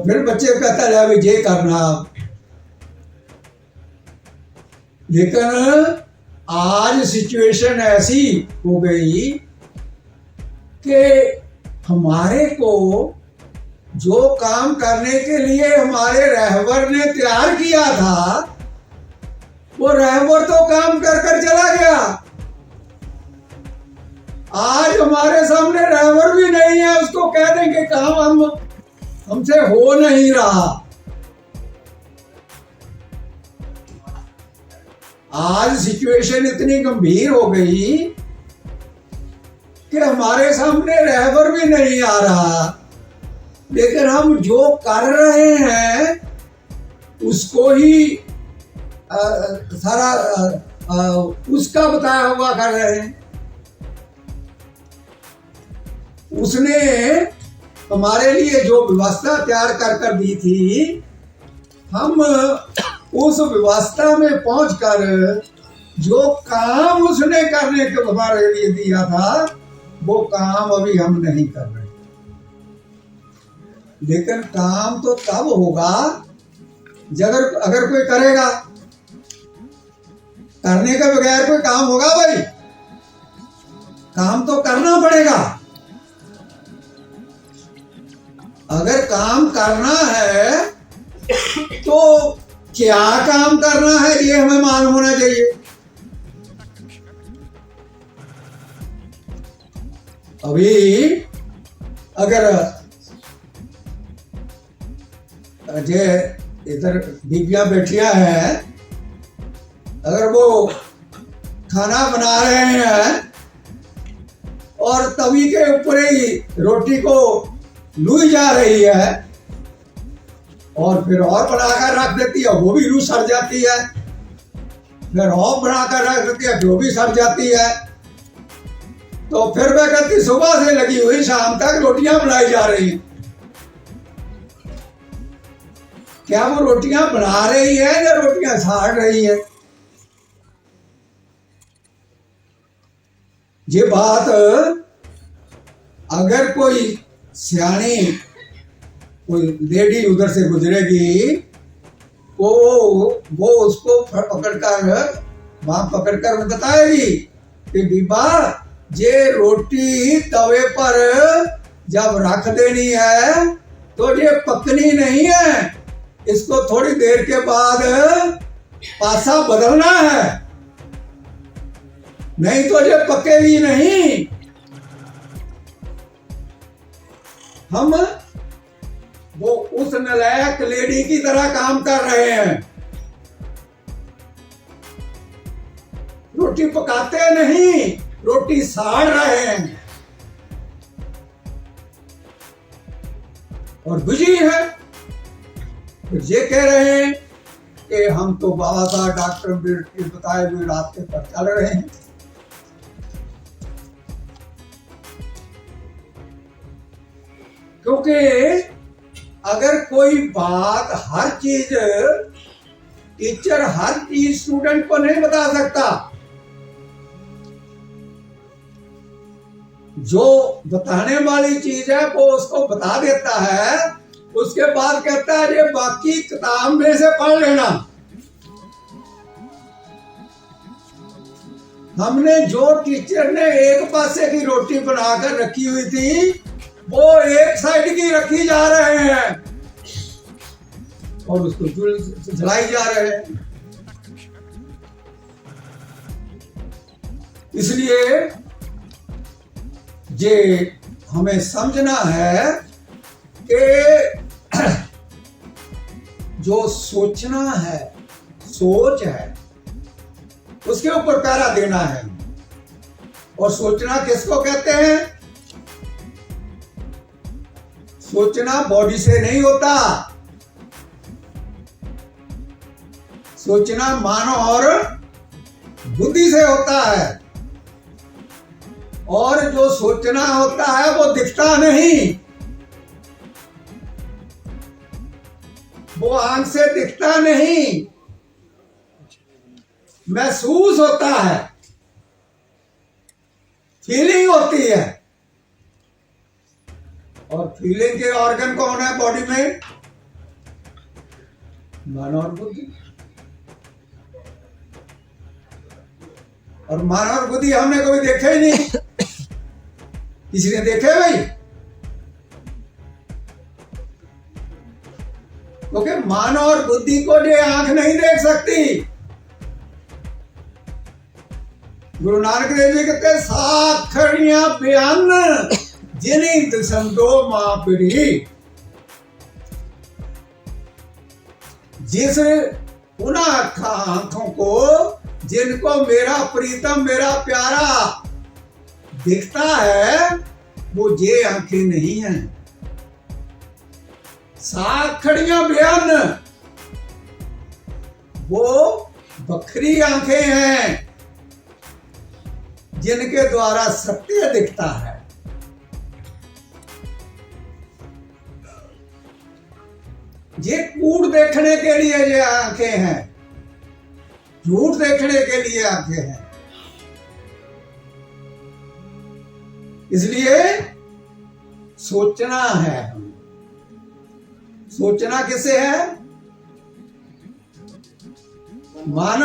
फिर बच्चे कहता है अभी ये करना। लेकिन आज सिचुएशन ऐसी हो गई कि हमारे को जो काम करने के लिए हमारे रहबर ने तैयार किया था, वो रहबर तो काम कर कर चला गया। आज हमारे सामने रहबर भी नहीं है, उसको कह देंगे काम हमसे हो नहीं रहा। आज सिचुएशन इतनी गंभीर हो गई कि हमारे सामने रहबर भी नहीं आ रहा, लेकिन हम जो कर रहे हैं उसको ही सारा उसका बताया हुआ कर रहे हैं। उसने हमारे लिए जो व्यवस्था तैयार कर कर दी थी, हम उस व्यवस्था में पहुंचकर जो काम उसने करने के हमारे लिए दिया था, वो काम अभी हम नहीं कर रहे। लेकिन काम तो तब होगा जब अगर कोई करेगा। करने के बगैर कोई काम होगा भाई? काम तो करना पड़ेगा। अगर काम करना है तो क्या काम करना है ये हमें मालूम होना चाहिए। अभी अगर जे इधर बीबियां बैठिया हैं, अगर वो खाना बना रहे हैं और तवी के ऊपर ही रोटी को लुई जा रही है और फिर और बनाकर रख देती है, वो भी लू सड़ जाती है, फिर और बनाकर रख देती है, वो भी सड़ जाती है, तो फिर वह कहती सुबह से लगी हुई शाम तक रोटियां बनाई जा रही हैं। क्या वो रोटियां बना रही है या रोटियां साड़ रही है? ये बात अगर कोई सियानी कोई लेडी उधर से गुजरेगी, वो उसको पकड़कर वहां पकड़कर बताएगी कि बीबा ये रोटी तवे पर जब रख देनी है तो ये पकनी नहीं है, इसको थोड़ी देर के बाद पासा बदलना है, नहीं तो ये पकेगी नहीं। हम वो उस नालायक लेडी की तरह काम कर रहे हैं। रोटी पकाते नहीं, रोटी साड़ रहे हैं और बिजी है। फिर ये कह रहे हैं कि हम तो बाबा साहब डॉक्टर अम्बेडकर के बताए हुए रास्ते पर चल रहे हैं। क्योंकि अगर कोई बात हर चीज टीचर हर चीज स्टूडेंट को नहीं बता सकता, जो बताने वाली चीज है वो उसको बता देता है, उसके बाद कहता है ये बाकी किताब में से पढ़ लेना। हमने जो टीचर ने एक पासे की रोटी बनाकर रखी हुई थी, वो एक साइड की रखी जा रहे हैं और उसको जलाई जा रहे हैं। इसलिए ये हमें समझना है कि जो सोचना है, सोच है, उसके ऊपर पहरा देना है। और सोचना किसको कहते हैं? सोचना बॉडी से नहीं होता, सोचना मन और बुद्धि से होता है। और जो सोचना होता है वो दिखता नहीं, वो आंख से दिखता नहीं, महसूस होता है, फीलिंग होती है। और फीलिंग के ऑर्गन कौन है बॉडी में? मन और बुद्धि। और मन और बुद्धि हमने कभी देखे ही नहीं। किसी ने देखे भाई? क्योंकि मन और बुद्धि को ये आंख नहीं देख सकती। गुरु नानक देव जी कहते साखड़ियां बयान जिन्हीं दिसम दो मां पीढ़ी। जिस उन आंखों को जिनको मेरा प्रीतम मेरा प्यारा दिखता है, वो ये आंखें नहीं हैं। साखड़ियां बयान वो बखरी आंखें हैं जिनके द्वारा सत्य दिखता है। ये कूड़ देखने के लिए ये आंखें हैं, झूठ देखने के लिए आंखें हैं। इसलिए सोचना है। हमें सोचना किसे है? मन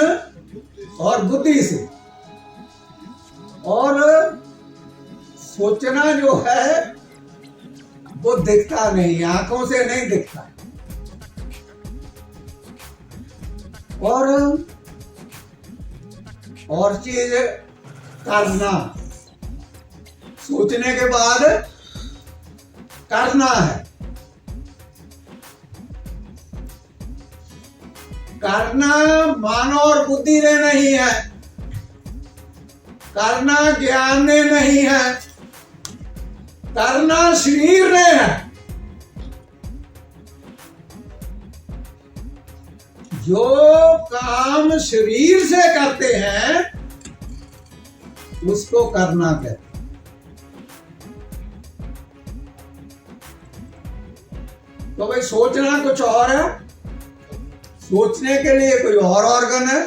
और बुद्धि से। और सोचना जो है वो दिखता नहीं, आंखों से नहीं दिखता। और चीज करना, सोचने के बाद करना है। करना मन और बुद्धि ने नहीं है, करना ज्ञान ने नहीं है, करना शरीर ने है। जो काम शरीर से करते हैं उसको करना कहते हैं। तो भाई सोचना कुछ और है, सोचने के लिए कोई और ऑर्गन है,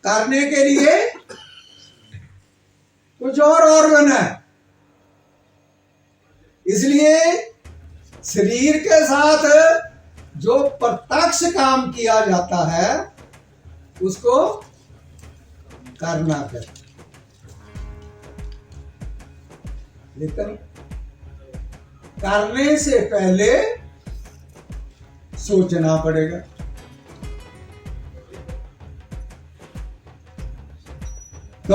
करने के लिए कुछ और ऑर्गन है। इसलिए शरीर के साथ जो प्रत्यक्ष काम किया जाता है उसको करना कहते हैं। लेकिन करने से पहले सोचना पड़ेगा। तो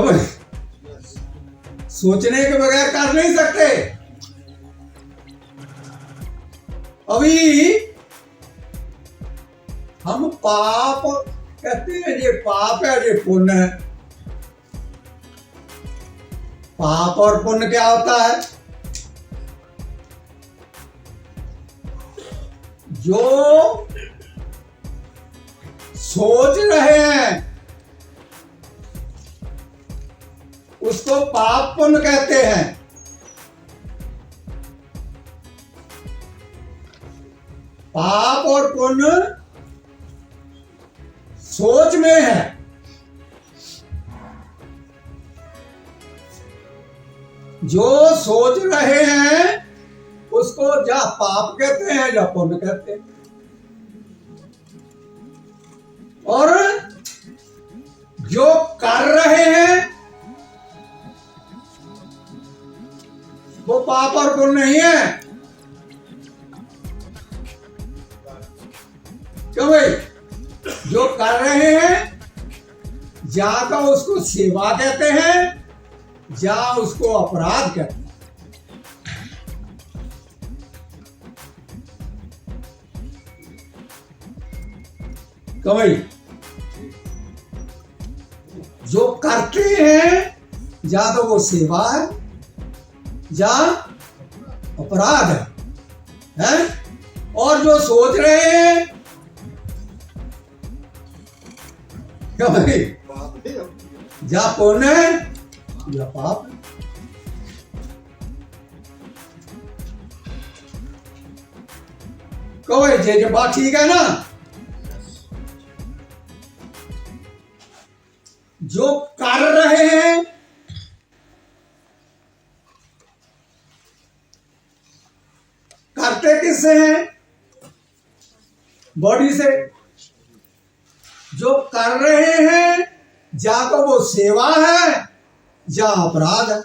सोचने के बगैर कर नहीं सकते। अभी हम पाप कहते हैं, ये पाप है, ये पुण्य है। पाप और पुण्य क्या होता है? जो सोच रहे हैं उसको पाप पुण्य कहते हैं। पाप और पुण्य सोच में है। जो सोच रहे हैं उसको या पाप कहते हैं या पुण्य कहते हैं। और जो कर रहे हैं वो पाप और पुण्य नहीं है। क्यों भाई? जो कर रहे हैं या तो उसको सेवा कहते हैं या उसको अपराध कहते हैं। तो भाई जो करते हैं या तो वो सेवा है या अपराध है? और जो सोच रहे हैं क्या भाई? या पुण्य है या पाप है। कहो ये बात ठीक है ना? जो कर रहे हैं करते किससे हैं? बॉडी से। जो कर रहे हैं या तो वो सेवा है या अपराध है।